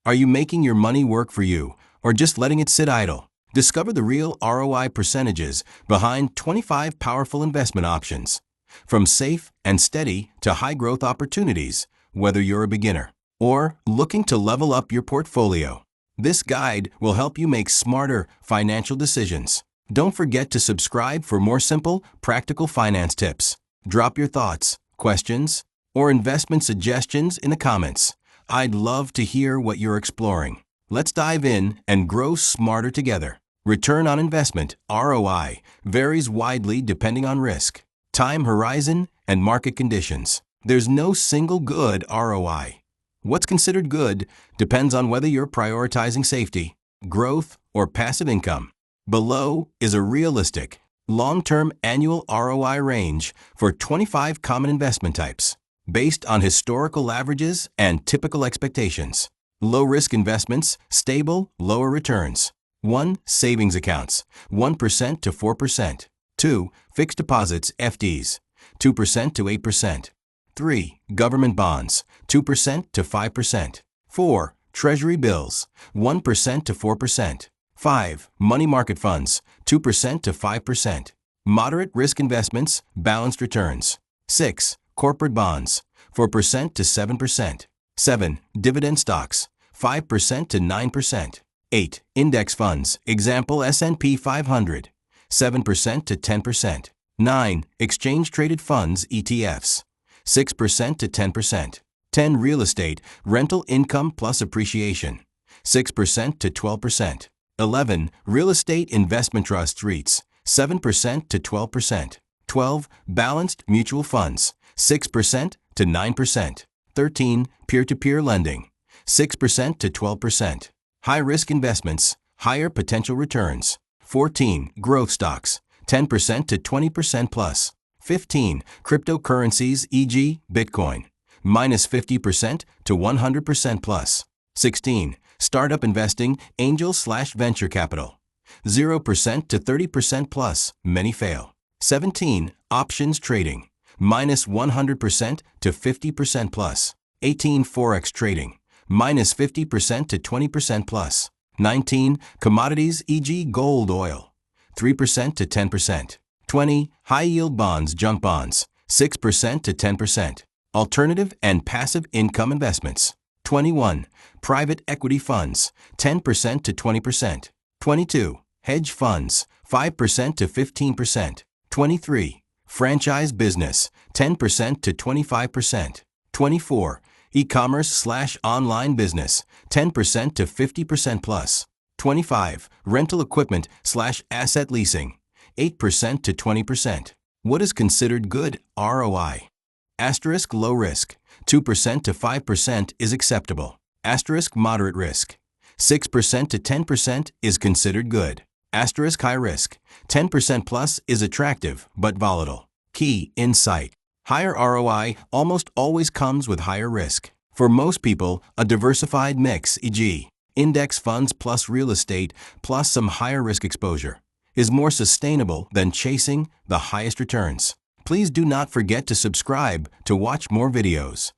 Are you making your money work for you or just letting it sit idle? Discover the real ROI percentages behind 25 powerful investment options. From safe and steady to high-growth opportunities, whether you're a beginner or looking to level up your portfolio. This guide will help you make smarter financial decisions. Don't forget to subscribe for more simple, practical finance tips. Drop your thoughts, questions, or investment suggestions in the comments. I'd love to hear what you're exploring. Let's dive in and grow smarter together. Return on investment, ROI, varies widely depending on risk, time horizon, and market conditions. There's no single good ROI. What's considered good depends on whether you're prioritizing safety, growth, or passive income. Below is a realistic, long-term annual ROI range for 25 common investment types, based on historical averages and typical expectations. Low-risk investments, stable, lower returns. 1. Savings accounts, 1% to 4%. 2. Fixed deposits, FDs, 2% to 8%. 3. Government bonds, 2% to 5%. 4. Treasury bills, 1% to 4%. 5. Money market funds, 2% to 5%. Moderate risk investments, balanced returns. 6. Corporate bonds, 4% to 7%. 7. Dividend stocks, 5% to 9%. 8. Index funds, example S&P 500, 7% to 10%. 9. Exchange-traded funds, ETFs, 6% to 10%. 10. Real estate, rental income plus appreciation, 6% to 12%. 11. Real estate investment trusts, REITs, 7% to 12%. 12. Balanced mutual funds, 6% to 9%. 13. Peer-to-peer lending, 6% to 12%. High-risk investments, higher potential returns. 14. Growth stocks, 10% to 20% plus. 15. Cryptocurrencies, e.g., Bitcoin, minus 50% to 100% plus. 16. Startup investing, angel/venture capital, 0% to 30% plus, many fail. 17. Options trading, minus 100% to 50% plus. 18. Forex trading, minus 50% to 20% plus. 19. Commodities, e.g. gold, oil, 3% to 10%. 20. High-yield bonds, junk bonds, 6% to 10%. Alternative and passive income investments. 21. Private equity funds, 10% to 20%. 22. Hedge funds, 5% to 15%. 23. Franchise business, 10% to 25%. 24. E-commerce/online business, 10% to 50% plus. 25. Rental equipment/asset leasing, 8% to 20%. What is considered good ROI? Asterisk low risk, 2% to 5% is acceptable. Asterisk moderate risk, 6% to 10% is considered good. Asterisk high risk, 10% plus is attractive but volatile. Key insight: higher ROI almost always comes with higher risk. For most people, a diversified mix, e.g., index funds plus real estate plus some higher risk exposure, is more sustainable than chasing the highest returns. Please do not forget to subscribe to watch more videos.